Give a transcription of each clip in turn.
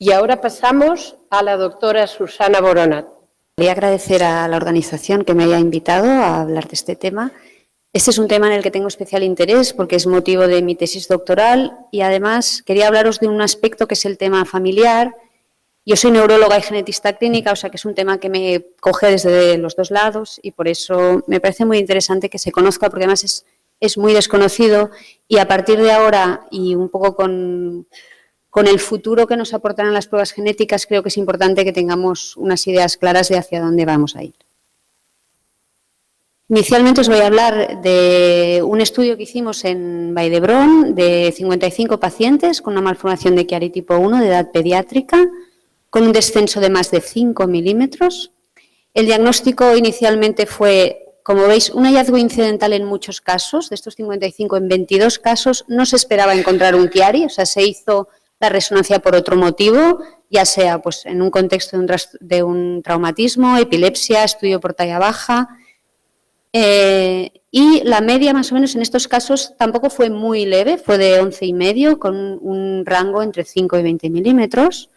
Y ahora pasamos a la doctora Susana Boronat. Quería agradecer a la organización que me haya invitado a hablar de este tema. Este es un tema en el que tengo especial interés porque es motivo de mi tesis doctoral y además quería hablaros de un aspecto que es el tema familiar. Yo soy neuróloga y genetista clínica, o sea que es un tema que me coge desde los dos lados y por eso me parece muy interesante que se conozca porque además es muy desconocido y a partir de ahora y un poco con el futuro que nos aportarán las pruebas genéticas, creo que es importante que tengamos unas ideas claras de hacia dónde vamos a ir. Inicialmente os voy a hablar de un estudio que hicimos en Vall d'Hebron de 55 pacientes con una malformación de Chiari tipo 1 de edad pediátrica, con un descenso de más de 5 milímetros. El diagnóstico inicialmente fue, como veis, un hallazgo incidental en muchos casos. De estos 55, en 22 casos no se esperaba encontrar un Chiari, o sea, se hizo la resonancia por otro motivo, ya sea pues, en un contexto de un traumatismo, epilepsia, estudio por talla baja. Y la media más o menos en estos casos tampoco fue muy leve, fue de 11,5 con un rango entre 5 y 20 milímetros.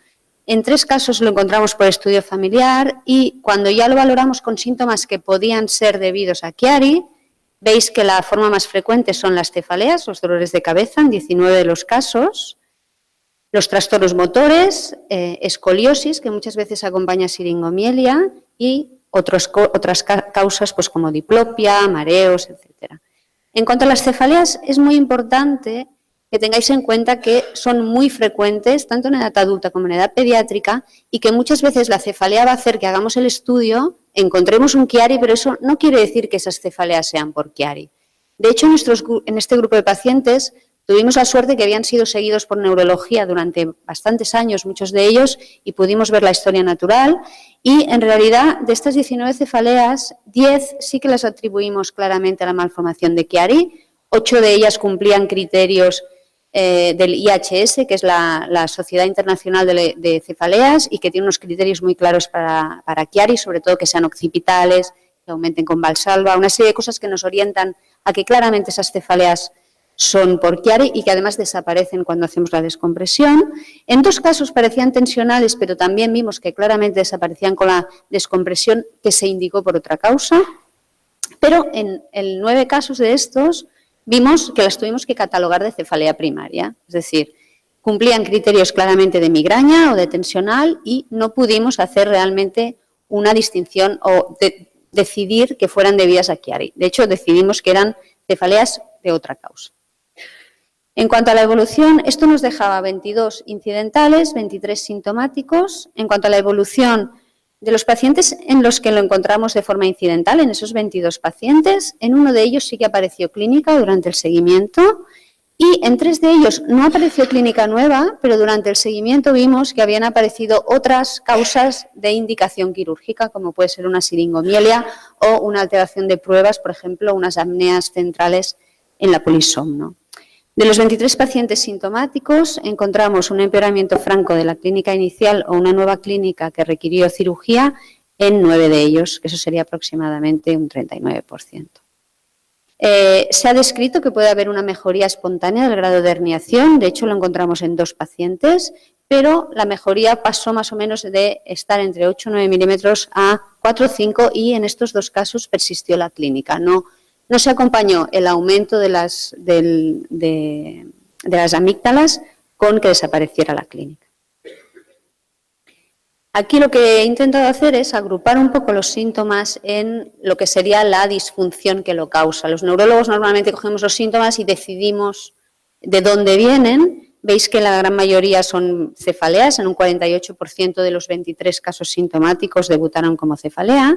En 3 casos lo encontramos por estudio familiar y cuando ya lo valoramos con síntomas que podían ser debidos a Chiari, veis que la forma más frecuente son las cefaleas, los dolores de cabeza en 19 de los casos, los trastornos motores, escoliosis, que muchas veces acompaña siringomielia y otras causas pues como diplopia, mareos, etc. En cuanto a las cefaleas, es muy importante que tengáis en cuenta que son muy frecuentes, tanto en edad adulta como en edad pediátrica, y que muchas veces la cefalea va a hacer que hagamos el estudio, encontremos un Chiari, pero eso no quiere decir que esas cefaleas sean por Chiari. De hecho, en este grupo de pacientes tuvimos la suerte que habían sido seguidos por neurología durante bastantes años, muchos de ellos, y pudimos ver la historia natural. Y en realidad, de estas 19 cefaleas, 10 sí que las atribuimos claramente a la malformación de Chiari. 8 de ellas cumplían criterios del IHS, que es la Sociedad Internacional de Cefaleas, y que tiene unos criterios muy claros para Chiari, sobre todo que sean occipitales, que aumenten con Valsalva, una serie de cosas que nos orientan a que claramente esas cefaleas son por Chiari y que además desaparecen cuando hacemos la descompresión. En 2 casos parecían tensionales, pero también vimos que claramente desaparecían con la descompresión que se indicó por otra causa. Pero en 9 casos de estos vimos que las tuvimos que catalogar de cefalea primaria, es decir, cumplían criterios claramente de migraña o de tensional y no pudimos hacer realmente una distinción o decidir que fueran debidas a Chiari. De hecho, decidimos que eran cefaleas de otra causa. En cuanto a la evolución, esto nos dejaba 22 incidentales, 23 sintomáticos. En cuanto a la evolución de los pacientes en los que lo encontramos de forma incidental, en esos 22 pacientes, en uno de ellos sí que apareció clínica durante el seguimiento y en 3 de ellos no apareció clínica nueva, pero durante el seguimiento vimos que habían aparecido otras causas de indicación quirúrgica, como puede ser una siringomielia o una alteración de pruebas, por ejemplo, unas apneas centrales en la polisomno. De los 23 pacientes sintomáticos, encontramos un empeoramiento franco de la clínica inicial o una nueva clínica que requirió cirugía en 9 de ellos, que eso sería aproximadamente un 39%. Se ha descrito que puede haber una mejoría espontánea del grado de herniación, de hecho lo encontramos en 2 pacientes, pero la mejoría pasó más o menos de estar entre 8 o 9 milímetros a 4 o 5 y en estos 2 casos persistió la clínica. No se acompañó el aumento de las amígdalas con que desapareciera la clínica. Aquí lo que he intentado hacer es agrupar un poco los síntomas en lo que sería la disfunción que lo causa. Los neurólogos normalmente cogemos los síntomas y decidimos de dónde vienen. Veis que la gran mayoría son cefaleas, en un 48% de los 23 casos sintomáticos debutaron como cefalea.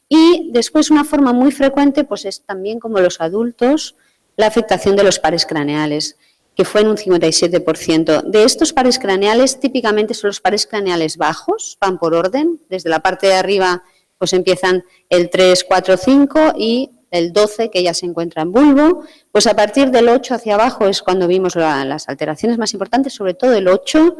Y después una forma muy frecuente pues es también como los adultos la afectación de los pares craneales, que fue en un 57%. De estos pares craneales típicamente son los pares craneales bajos, van por orden, desde la parte de arriba pues empiezan el 3, 4, 5 y el 12 que ya se encuentra en bulbo, pues a partir del 8 hacia abajo es cuando vimos las alteraciones más importantes, sobre todo el 8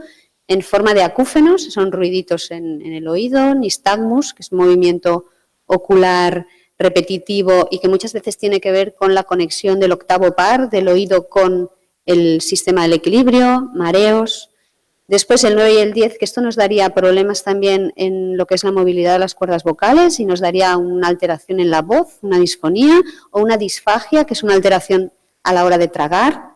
en forma de acúfenos, son ruiditos en el oído, nistagmus, que es movimiento ocular repetitivo y que muchas veces tiene que ver con la conexión del octavo par del oído con el sistema del equilibrio, mareos, Después el 9 y el 10, que esto nos daría problemas también en lo que es la movilidad de las cuerdas vocales y nos daría una alteración en la voz, una disfonía o una disfagia, que es una alteración a la hora de tragar.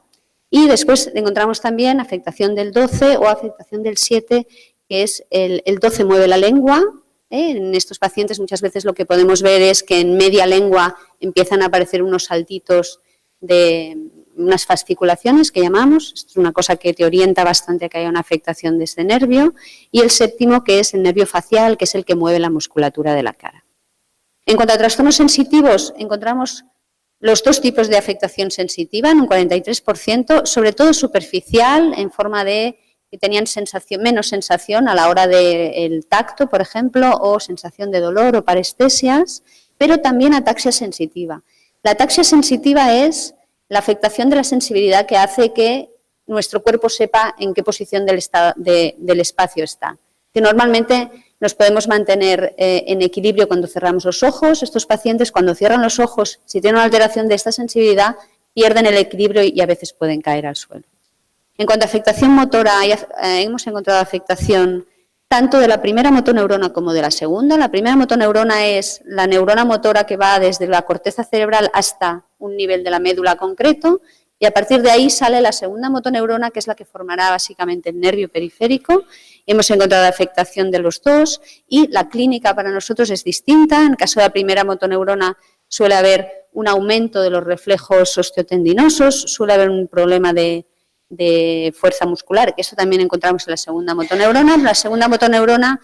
Y después encontramos también afectación del 12 o afectación del 7, que es el 12 mueve la lengua. En estos pacientes muchas veces lo que podemos ver es que en media lengua empiezan a aparecer unos saltitos de unas fasciculaciones que llamamos. Esto es una cosa que te orienta bastante a que haya una afectación de este nervio. Y el séptimo, que es el nervio facial, que es el que mueve la musculatura de la cara. En cuanto a trastornos sensitivos, encontramos los dos tipos de afectación sensitiva en un 43%, sobre todo superficial, en forma de que tenían menos sensación a la hora del tacto, por ejemplo, o sensación de dolor o parestesias, pero también ataxia sensitiva. La ataxia sensitiva es la afectación de la sensibilidad que hace que nuestro cuerpo sepa en qué posición del espacio está. Que normalmente nos podemos mantener en equilibrio cuando cerramos los ojos. Estos pacientes, cuando cierran los ojos, si tienen una alteración de esta sensibilidad, pierden el equilibrio y a veces pueden caer al suelo. En cuanto a afectación motora, hemos encontrado afectación tanto de la primera motoneurona como de la segunda. La primera motoneurona es la neurona motora que va desde la corteza cerebral hasta un nivel de la médula concreto y a partir de ahí sale la segunda motoneurona, que es la que formará básicamente el nervio periférico. Hemos encontrado afectación de los dos y la clínica para nosotros es distinta. En el caso de la primera motoneurona suele haber un aumento de los reflejos osteotendinosos, suele haber un problema de fuerza muscular, que eso también encontramos en la segunda motoneurona. En la segunda motoneurona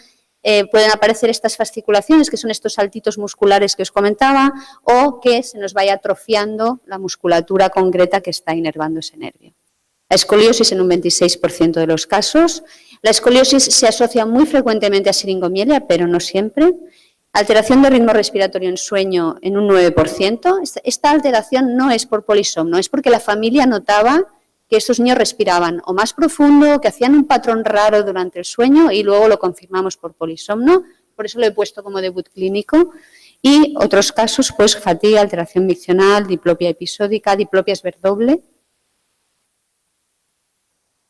pueden aparecer estas fasciculaciones, que son estos saltitos musculares que os comentaba, o que se nos vaya atrofiando la musculatura concreta que está inervando ese nervio. La escoliosis en un 26% de los casos. La escoliosis se asocia muy frecuentemente a siringomiela, pero no siempre. Alteración de ritmo respiratorio en sueño en un 9%. Esta alteración no es por polisomno, es porque la familia notaba que estos niños respiraban o más profundo, que hacían un patrón raro durante el sueño y luego lo confirmamos por polisomno, por eso lo he puesto como debut clínico. Y otros casos, pues fatiga, alteración miccional, diplopia episódica, diplopia esberdoble.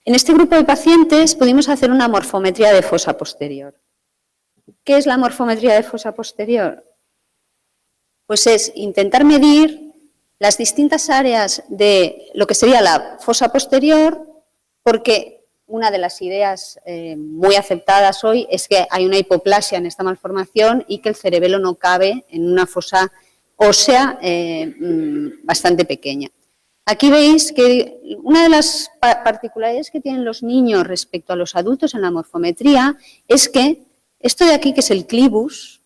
En este grupo de pacientes pudimos hacer una morfometría de fosa posterior. ¿Qué es la morfometría de fosa posterior? Pues es intentar medir las distintas áreas de lo que sería la fosa posterior, porque una de las ideas muy aceptadas hoy es que hay una hipoplasia en esta malformación y que el cerebelo no cabe en una fosa ósea bastante pequeña. Aquí veis que una de las particularidades que tienen los niños respecto a los adultos en la morfometría es que esto de aquí, que es el clivus,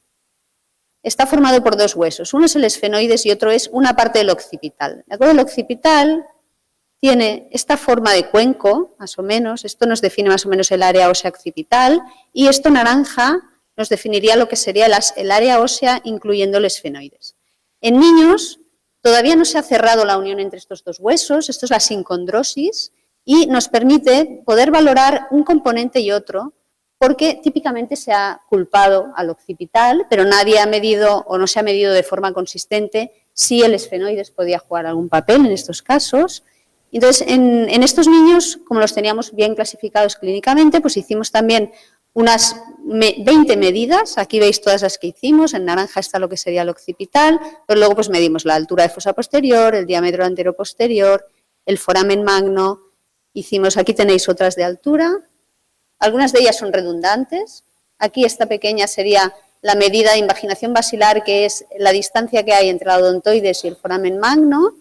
está formado por dos huesos. Uno es el esfenoides y otro es una parte del occipital. ¿De acuerdo? El occipital tiene esta forma de cuenco, más o menos. Esto nos define más o menos el área ósea occipital y esto naranja nos definiría lo que sería el área ósea incluyendo el esfenoides. En niños todavía no se ha cerrado la unión entre estos dos huesos, esto es la sincondrosis y nos permite poder valorar un componente y otro, porque típicamente se ha culpado al occipital, pero nadie ha medido o no se ha medido de forma consistente si el esfenoides podía jugar algún papel en estos casos. Entonces, en estos niños, como los teníamos bien clasificados clínicamente, pues hicimos también unas 20 medidas. Aquí veis todas las que hicimos, en naranja está lo que sería el occipital, pero luego pues medimos la altura de fosa posterior, el diámetro anteroposterior, el foramen magno. Aquí tenéis otras de altura. Algunas de ellas son redundantes. Aquí esta pequeña sería la medida de invaginación basilar, que es la distancia que hay entre la odontoides y el foramen magno,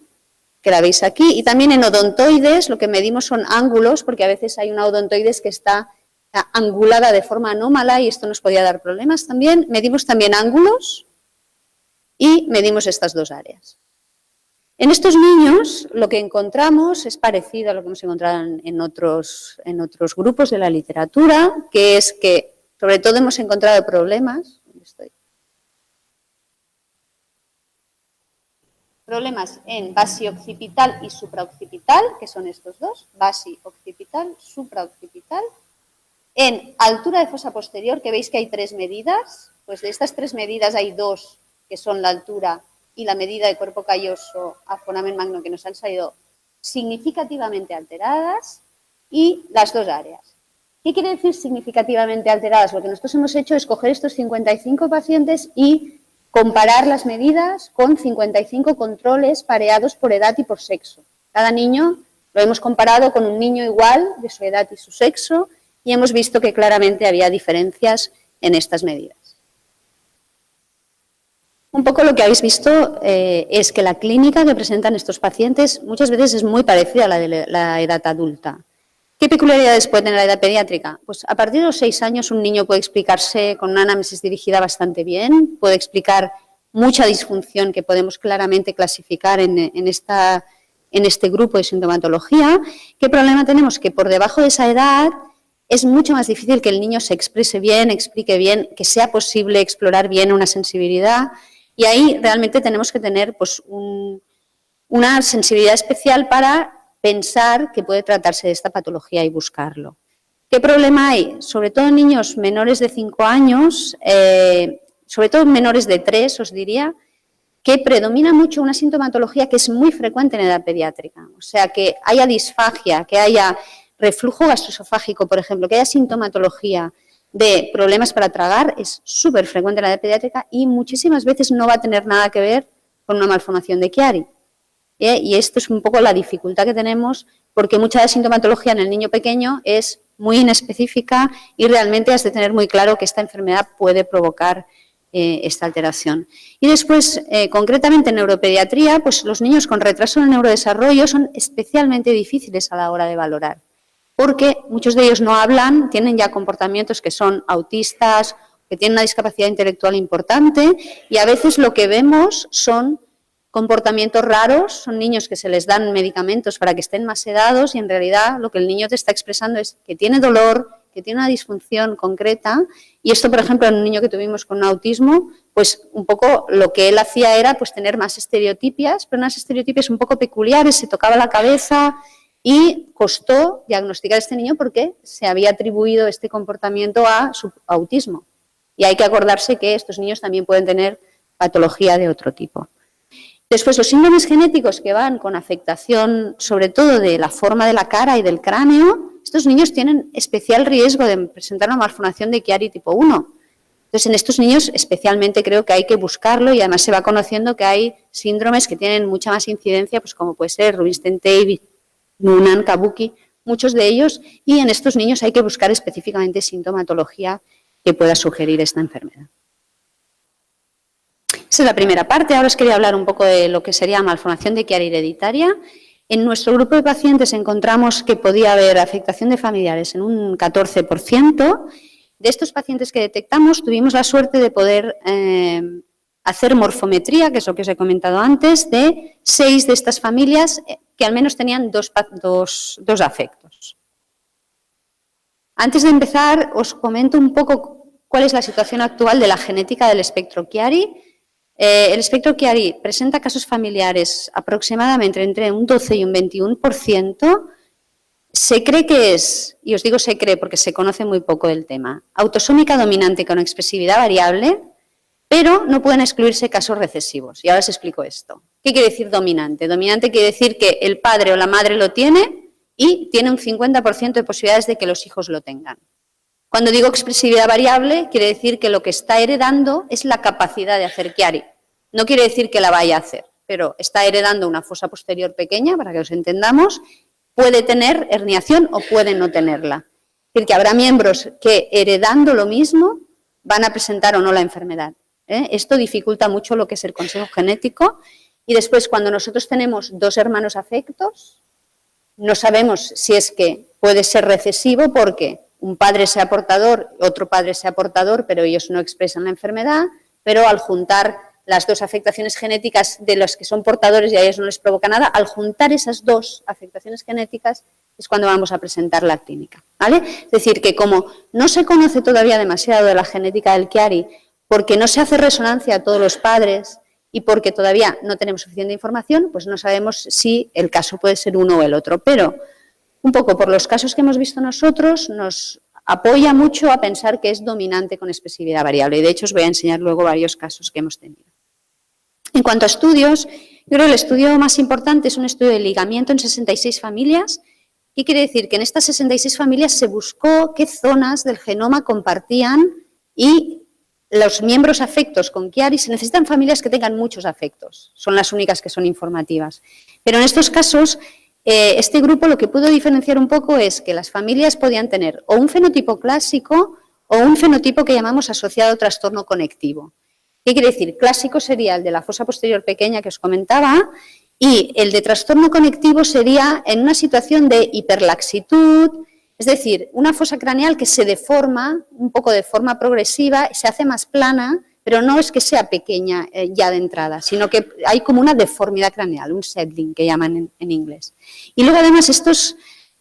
que la veis aquí. Y también en odontoides lo que medimos son ángulos, porque a veces hay una odontoides que está angulada de forma anómala y esto nos podía dar problemas también. Medimos también ángulos y medimos estas dos áreas. En estos niños lo que encontramos es parecido a lo que hemos encontrado en otros grupos de la literatura, que es que sobre todo hemos encontrado problemas. ¿Dónde estoy? Problemas en basioccipital y supraoccipital, que son estos dos, basioccipital, supraoccipital. En altura de fosa posterior, que veis que hay 3 medidas, pues de estas 3 medidas hay 2 que son la altura y la medida de cuerpo calloso a foramen magno, que nos han salido significativamente alteradas, y las dos áreas. ¿Qué quiere decir significativamente alteradas? Lo que nosotros hemos hecho es coger estos 55 pacientes y comparar las medidas con 55 controles pareados por edad y por sexo. Cada niño lo hemos comparado con un niño igual de su edad y su sexo y hemos visto que claramente había diferencias en estas medidas. Un poco lo que habéis visto es que la clínica que presentan estos pacientes muchas veces es muy parecida a la de la edad adulta. ¿Qué peculiaridades puede tener la edad pediátrica? Pues a partir de los 6 años un niño puede explicarse con una anamnesis dirigida bastante bien, puede explicar mucha disfunción que podemos claramente clasificar en este grupo de sintomatología. ¿Qué problema tenemos? Que por debajo de esa edad es mucho más difícil que el niño se exprese bien, explique bien, que sea posible explorar bien una sensibilidad y ahí realmente tenemos que tener pues, una sensibilidad especial para pensar que puede tratarse de esta patología y buscarlo. ¿Qué problema hay? Sobre todo en niños menores de 5 años, sobre todo menores de 3, os diría, que predomina mucho una sintomatología que es muy frecuente en edad pediátrica. O sea, que haya disfagia, que haya reflujo gastroesofágico, por ejemplo, que haya sintomatología de problemas para tragar, es súper frecuente en la edad pediátrica y muchísimas veces no va a tener nada que ver con una malformación de Chiari. Y esto es un poco la dificultad que tenemos porque mucha de la sintomatología en el niño pequeño es muy inespecífica y realmente has de tener muy claro que esta enfermedad puede provocar esta alteración. Y después, concretamente en neuropediatría, pues los niños con retraso en el neurodesarrollo son especialmente difíciles a la hora de valorar porque muchos de ellos no hablan, tienen ya comportamientos que son autistas, que tienen una discapacidad intelectual importante y a veces lo que vemos son comportamientos raros, son niños que se les dan medicamentos para que estén más sedados y en realidad lo que el niño te está expresando es que tiene dolor, que tiene una disfunción concreta y esto, por ejemplo, en un niño que tuvimos con autismo, pues un poco lo que él hacía era pues tener más estereotipias, pero unas estereotipias un poco peculiares, se tocaba la cabeza y costó diagnosticar a este niño porque se había atribuido este comportamiento a su autismo. Y hay que acordarse que estos niños también pueden tener patología de otro tipo. Después, los síndromes genéticos que van con afectación, sobre todo de la forma de la cara y del cráneo, estos niños tienen especial riesgo de presentar una malformación de Chiari tipo 1. Entonces, en estos niños especialmente creo que hay que buscarlo y además se va conociendo que hay síndromes que tienen mucha más incidencia, pues como puede ser Rubinstein-Tay, Noonan, Kabuki, muchos de ellos, y en estos niños hay que buscar específicamente sintomatología que pueda sugerir esta enfermedad. Esa es la primera parte. Ahora os quería hablar un poco de lo que sería malformación de Chiari hereditaria. En nuestro grupo de pacientes encontramos que podía haber afectación de familiares en un 14%. De estos pacientes que detectamos tuvimos la suerte de poder hacer morfometría, que es lo que os he comentado antes, de 6 de estas familias que al menos tenían dos afectos. Antes de empezar, os comento un poco cuál es la situación actual de la genética del espectro Chiari. El espectro Chiari presenta casos familiares aproximadamente entre un 12 y un 21%. Se cree que es, y os digo se cree porque se conoce muy poco del tema, autosómica dominante con expresividad variable, pero no pueden excluirse casos recesivos. Y ahora os explico esto. ¿Qué quiere decir dominante? Dominante quiere decir que el padre o la madre lo tiene y tiene un 50% de posibilidades de que los hijos lo tengan. Cuando digo expresividad variable, quiere decir que lo que está heredando es la capacidad de hacer Chiari. No quiere decir que la vaya a hacer, pero está heredando una fosa posterior pequeña, para que os entendamos, puede tener herniación o puede no tenerla. Es decir, que habrá miembros que heredando lo mismo van a presentar o no la enfermedad. Esto dificulta mucho lo que es el consejo genético y después cuando nosotros tenemos 2 hermanos afectos, no sabemos si es que puede ser recesivo porque un padre sea portador, otro padre sea portador, pero ellos no expresan la enfermedad, pero al juntar las 2 afectaciones genéticas de los que son portadores y a ellos no les provoca nada, al juntar esas 2 afectaciones genéticas es cuando vamos a presentar la clínica, ¿vale? Es decir, que como no se conoce todavía demasiado de la genética del Chiari, porque no se hace resonancia a todos los padres y porque todavía no tenemos suficiente información, pues no sabemos si el caso puede ser uno o el otro. Pero un poco por los casos que hemos visto nosotros, nos apoya mucho a pensar que es dominante con expresividad variable. Y de hecho os voy a enseñar luego varios casos que hemos tenido. En cuanto a estudios, yo creo que el estudio más importante es un estudio de ligamiento en 66 familias ¿Qué quiere decir? Que en estas 66 familias se buscó qué zonas del genoma compartían y los miembros afectos con Chiari. Se necesitan familias que tengan muchos afectos, son las únicas que son informativas. Pero en estos casos, este grupo lo que pudo diferenciar un poco es que las familias podían tener o un fenotipo clásico o un fenotipo que llamamos asociado a trastorno conectivo. ¿Qué quiere decir? Clásico sería el de la fosa posterior pequeña que os comentaba, y el de trastorno conectivo sería en una situación de hiperlaxitud, es decir, una fosa craneal que se deforma un poco de forma progresiva, se hace más plana, pero no es que sea pequeña ya de entrada, sino que hay como una deformidad craneal, un settling que llaman en inglés. Y luego además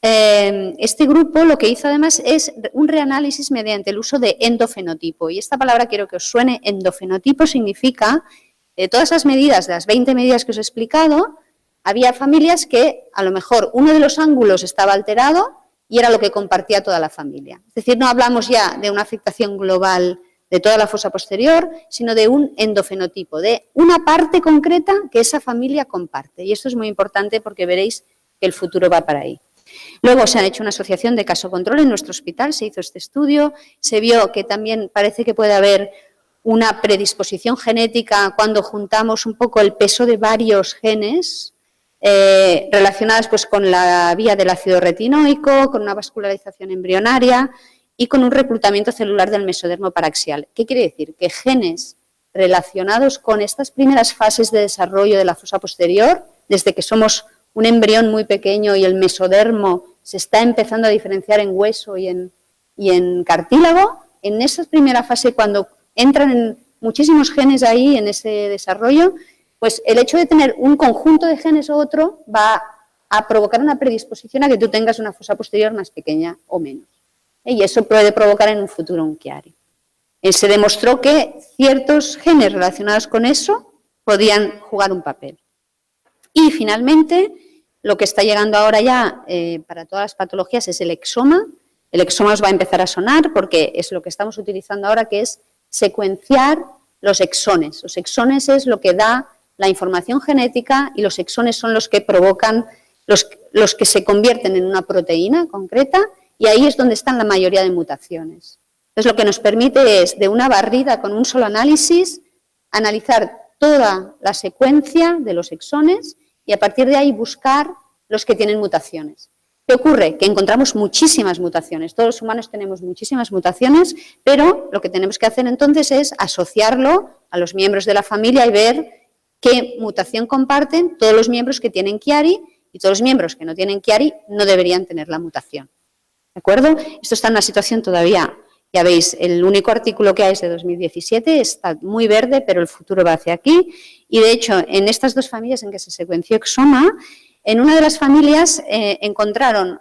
este grupo lo que hizo además es un reanálisis mediante el uso de endofenotipo, y esta palabra quiero que os suene. Endofenotipo significa todas las medidas, de las 20 medidas que os he explicado, había familias que a lo mejor uno de los ángulos estaba alterado y era lo que compartía toda la familia. Es decir, no hablamos ya de una afectación global de toda la fosa posterior, sino de un endofenotipo, de una parte concreta que esa familia comparte. Y esto es muy importante porque veréis que el futuro va para ahí. Luego se han hecho una asociación de caso control en nuestro hospital, se hizo este estudio, se vio que también parece que puede haber una predisposición genética cuando juntamos un poco el peso de varios genes relacionadas pues, con la vía del ácido retinoico, con una vascularización embrionaria y con un reclutamiento celular del mesodermo paraxial. ¿Qué quiere decir? Que genes relacionados con estas primeras fases de desarrollo de la fosa posterior, desde que somos un embrión muy pequeño y el mesodermo se está empezando a diferenciar en hueso y en cartílago, en esa primera fase, cuando entran muchísimos genes ahí en ese desarrollo, pues el hecho de tener un conjunto de genes u otro va a provocar una predisposición a que tú tengas una fosa posterior más pequeña o menos. Y eso puede provocar en un futuro un Chiari. Se demostró que ciertos genes relacionados con eso podían jugar un papel. Y finalmente, lo que está llegando ahora ya para todas las patologías es el exoma. El exoma os va a empezar a sonar porque es lo que estamos utilizando ahora, que es secuenciar los exones. Los exones es lo que da la información genética y los exones son los que provocan, los que se convierten en una proteína concreta, y ahí es donde están la mayoría de mutaciones. Entonces, lo que nos permite es, de una barrida con un solo análisis, analizar toda la secuencia de los exones y a partir de ahí buscar los que tienen mutaciones. ¿Qué ocurre? Que encontramos muchísimas mutaciones. Todos los humanos tenemos muchísimas mutaciones, pero lo que tenemos que hacer entonces es asociarlo a los miembros de la familia y ver qué mutación comparten todos los miembros que tienen Chiari, y todos los miembros que no tienen Chiari no deberían tener la mutación. ¿De acuerdo? Esto está en una situación todavía, ya veis, el único artículo que hay es de 2017, está muy verde, pero el futuro va hacia aquí. Y de hecho, en estas dos familias en que se secuenció exoma, en una de las familias encontraron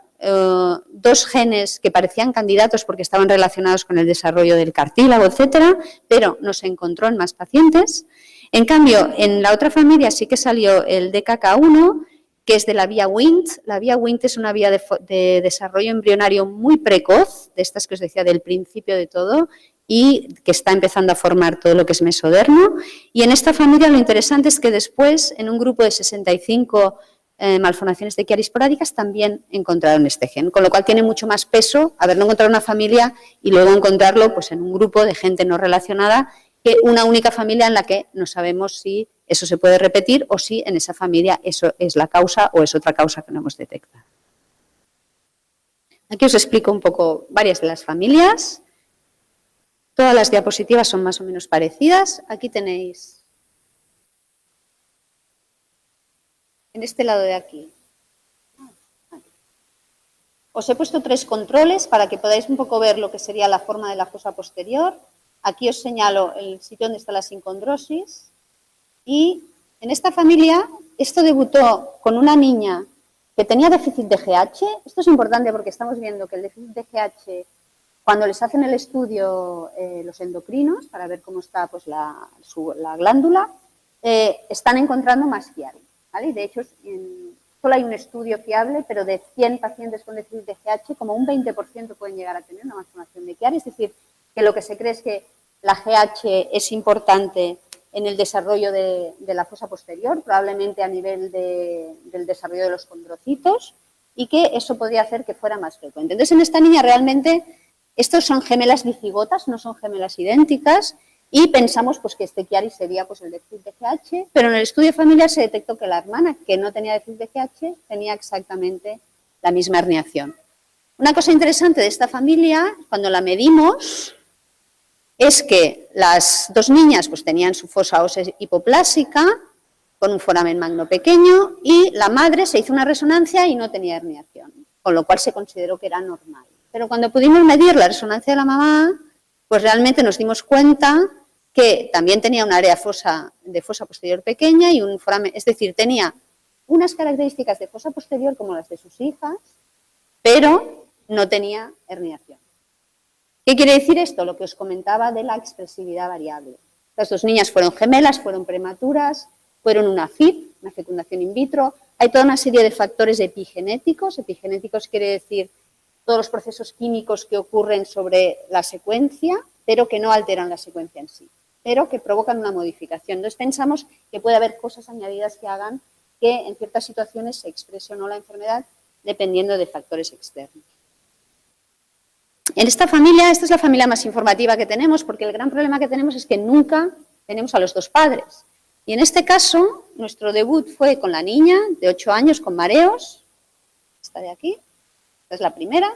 dos genes que parecían candidatos porque estaban relacionados con el desarrollo del cartílago, etcétera, pero no se encontró en más pacientes. En cambio, en la otra familia sí que salió el DKK1, que es de la vía Wnt. La vía Wnt es una vía de desarrollo embrionario muy precoz, de estas que os decía del principio de todo, y que está empezando a formar todo lo que es mesodermo. Y en esta familia lo interesante es que después, en un grupo de 65 malformaciones de Chiari esporádicas, también encontraron este gen, con lo cual tiene mucho más peso haberlo encontrado en una familia y luego encontrarlo pues, en un grupo de gente no relacionada, que una única familia en la que no sabemos si eso se puede repetir o si en esa familia eso es la causa o es otra causa que no hemos detectado. Aquí os explico un poco varias de las familias. Todas las diapositivas son más o menos parecidas. Aquí tenéis, en este lado de aquí, os he puesto 3 controles para que podáis un poco ver lo que sería la forma de la fosa posterior. Aquí os señalo el sitio donde está la sincondrosis. Y en esta familia, esto debutó con una niña que tenía déficit de GH. Esto es importante porque estamos viendo que el déficit de GH, cuando les hacen el estudio los endocrinos, para ver cómo está pues, la glándula, están encontrando más Chiari, ¿vale? De hecho, solo hay un estudio fiable, pero de 100 pacientes con déficit de GH, como un 20% pueden llegar a tener una malformación de Chiari. Es decir, que lo que se cree es que la GH es importante en el desarrollo de la fosa posterior, probablemente a nivel del desarrollo de los condrocitos. y que eso podría hacer que fuera más frecuente. Entonces, en esta niña realmente, estos son gemelas dicigotas, no son gemelas idénticas, y pensamos pues, que este Chiari sería pues, el déficit de GH, pero en el estudio familiar se detectó que la hermana, que no tenía déficit de GH, tenía exactamente la misma herniación. Una cosa interesante de esta familia, cuando la medimos, es que las dos niñas pues, tenían su fosa ósea hipoplásica, con un foramen magno pequeño, y la madre se hizo una resonancia y no tenía herniación, con lo cual se consideró que era normal. Pero cuando pudimos medir la resonancia de la mamá, pues realmente nos dimos cuenta que también tenía un área de fosa posterior pequeña y un foramen, es decir, tenía unas características de fosa posterior como las de sus hijas, pero no tenía herniación. ¿Qué quiere decir esto? Lo que os comentaba de la expresividad variable. Las dos niñas fueron gemelas, fueron prematuras, fueron una FIV, una fecundación in vitro. Hay toda una serie de factores epigenéticos. Epigenéticos quiere decir todos los procesos químicos que ocurren sobre la secuencia, pero que no alteran la secuencia en sí, pero que provocan una modificación. Entonces pensamos que puede haber cosas añadidas que hagan que en ciertas situaciones se exprese o no la enfermedad dependiendo de factores externos. En esta familia, esta es la familia más informativa que tenemos, porque el gran problema que tenemos es que nunca tenemos a los dos padres. Y en este caso, nuestro debut fue con la niña de 8 años con mareos, esta de aquí. Esta es la primera,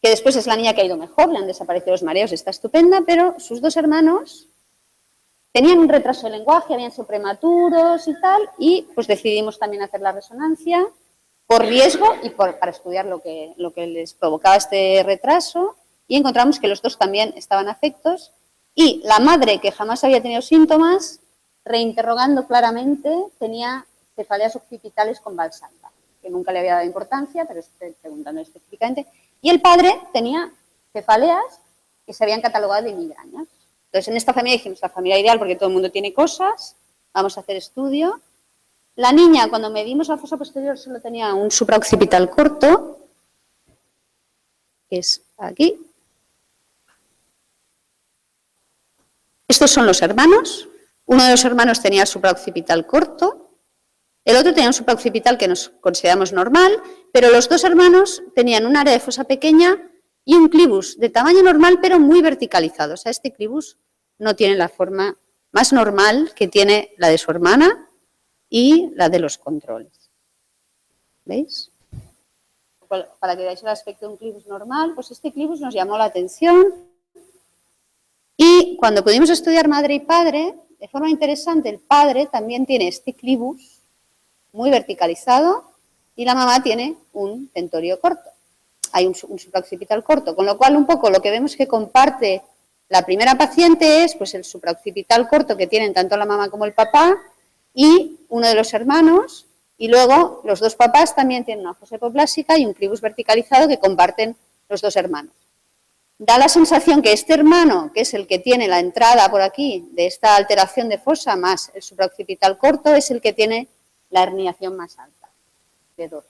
que después es la niña que ha ido mejor, le han desaparecido los mareos, está estupenda, pero sus dos hermanos tenían un retraso de lenguaje, habían sido prematuros y tal, y pues decidimos también hacer la resonancia por riesgo y para estudiar lo que les provocaba este retraso, y encontramos que los dos también estaban afectos, y la madre, que jamás había tenido síntomas, reinterrogando claramente, tenía cefaleas occipitales con Valsalva, que nunca le había dado importancia, pero estoy preguntando específicamente. Y el padre tenía cefaleas que se habían catalogado de migrañas. Entonces, en esta familia dijimos, la familia ideal porque todo el mundo tiene cosas, vamos a hacer estudio. La niña, cuando medimos la fosa posterior, solo tenía un supraoccipital corto, que es aquí. Estos son los hermanos. Uno de los hermanos tenía el supraoccipital corto, el otro tenía un supraoccipital que nos consideramos normal, pero los dos hermanos tenían un área de fosa pequeña y un clivus de tamaño normal, pero muy verticalizado. O sea, este clivus no tiene la forma más normal que tiene la de su hermana y la de los controles. ¿Veis? Para que veáis el aspecto de un clivus normal, pues este clivus nos llamó la atención. Y cuando pudimos estudiar madre y padre, de forma interesante, el padre también tiene este clivus muy verticalizado y la mamá tiene un tentorio corto. Hay un supraoccipital corto, con lo cual un poco lo que vemos que comparte la primera paciente es pues, el supraoccipital corto que tienen tanto la mamá como el papá y uno de los hermanos, y luego los dos papás también tienen una fosa hipoplásica y un clivus verticalizado que comparten los dos hermanos. Da la sensación que este hermano, que es el que tiene la entrada por aquí de esta alteración de fosa más el supraoccipital corto, es el que tiene la herniación más alta, de 12.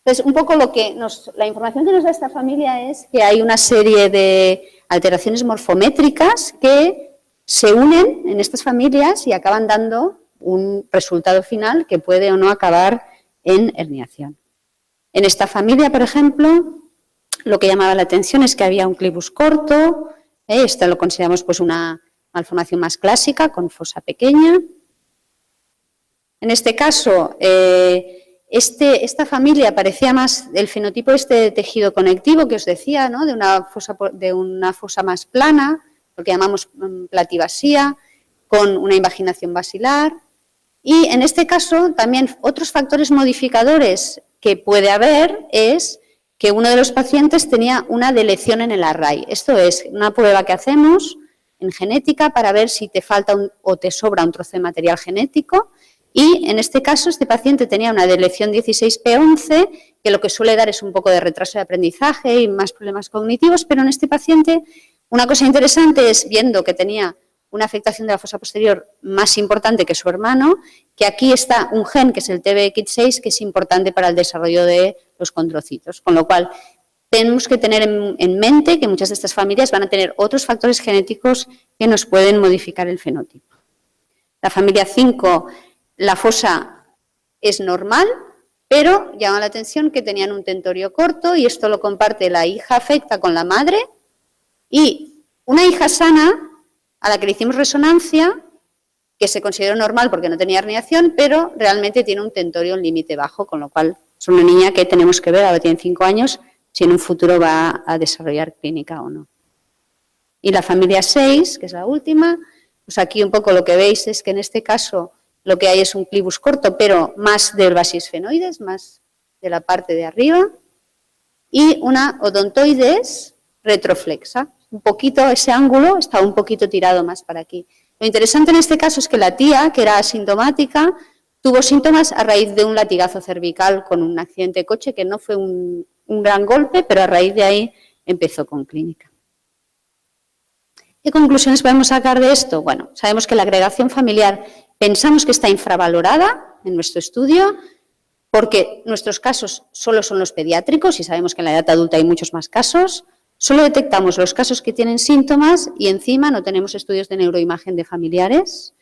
Entonces, un poco la información que nos da esta familia es que hay una serie de alteraciones morfométricas que se unen en estas familias y acaban dando un resultado final que puede o no acabar en herniación. En esta familia, por ejemplo, lo que llamaba la atención es que había un clivus corto, esto lo consideramos pues una malformación más clásica, con fosa pequeña. En este caso, esta familia parecía más el fenotipo de tejido conectivo que os decía, ¿no? de una fosa más plana, lo que llamamos plativasía, con una invaginación basilar. Y en este caso, también otros factores modificadores que puede haber es que uno de los pacientes tenía una deleción en el array. Esto es una prueba que hacemos en genética para ver si te falta o te sobra un trozo de material genético. Y en este caso, este paciente tenía una deleción 16p11, que lo que suele dar es un poco de retraso de aprendizaje y más problemas cognitivos, pero en este paciente una cosa interesante es, viendo que tenía una afectación de la fosa posterior más importante que su hermano, que aquí está un gen, que es el TBX6, que es importante para el desarrollo de los condrocitos. Con lo cual, tenemos que tener en mente que muchas de estas familias van a tener otros factores genéticos que nos pueden modificar el fenotipo. La familia 5, la fosa es normal, pero llama la atención que tenían un tentorio corto y esto lo comparte la hija afecta con la madre y una hija sana a la que le hicimos resonancia, que se consideró normal porque no tenía herniación, pero realmente tiene un tentorio en límite bajo, con lo cual es una niña que tenemos que ver, ahora tiene 5 años, si en un futuro va a desarrollar clínica o no. Y la familia 6, que es la última, pues aquí un poco lo que veis es que en este caso lo que hay es un clivus corto, pero más del basisfenoides, más de la parte de arriba, y una odontoides retroflexa. Un poquito, ese ángulo está un poquito tirado más para aquí. Lo interesante en este caso es que la tía, que era asintomática, tuvo síntomas a raíz de un latigazo cervical con un accidente de coche, que no fue un gran golpe, pero a raíz de ahí empezó con clínica. ¿Qué conclusiones podemos sacar de esto? Bueno, sabemos que la agregación familiar pensamos que está infravalorada en nuestro estudio porque nuestros casos solo son los pediátricos y sabemos que en la edad adulta hay muchos más casos. Solo detectamos los casos que tienen síntomas y encima no tenemos estudios de neuroimagen de familiares.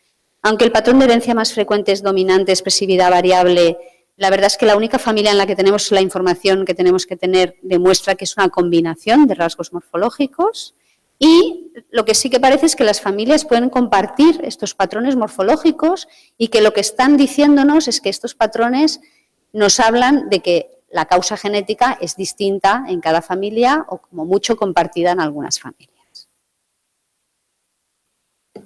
Aunque el patrón de herencia más frecuente es dominante, expresividad variable, la verdad es que la única familia en la que tenemos la información que tenemos que tener demuestra que es una combinación de rasgos morfológicos. Y lo que sí que parece es que las familias pueden compartir estos patrones morfológicos y que lo que están diciéndonos es que estos patrones nos hablan de que la causa genética es distinta en cada familia o como mucho compartida en algunas familias.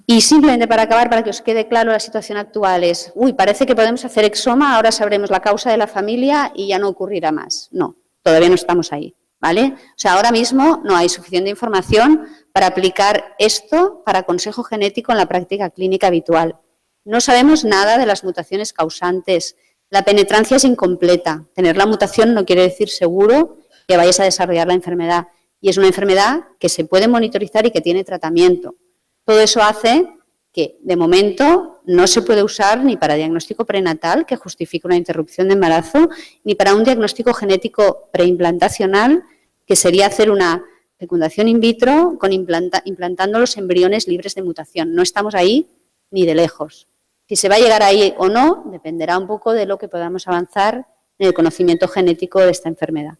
Y simplemente para acabar, para que os quede claro la situación actual es, parece que podemos hacer exoma, ahora sabremos la causa de la familia y ya no ocurrirá más. No, todavía no estamos ahí, ¿vale? O sea, ahora mismo no hay suficiente información para aplicar esto para consejo genético en la práctica clínica habitual. No sabemos nada de las mutaciones causantes. La penetrancia es incompleta. Tener la mutación no quiere decir seguro que vayas a desarrollar la enfermedad. Y es una enfermedad que se puede monitorizar y que tiene tratamiento. Todo eso hace que, de momento, no se puede usar ni para diagnóstico prenatal, que justifique una interrupción de embarazo, ni para un diagnóstico genético preimplantacional, que sería hacer una fecundación in vitro implantando los embriones libres de mutación. No estamos ahí ni de lejos. Si se va a llegar ahí o no, dependerá un poco de lo que podamos avanzar en el conocimiento genético de esta enfermedad.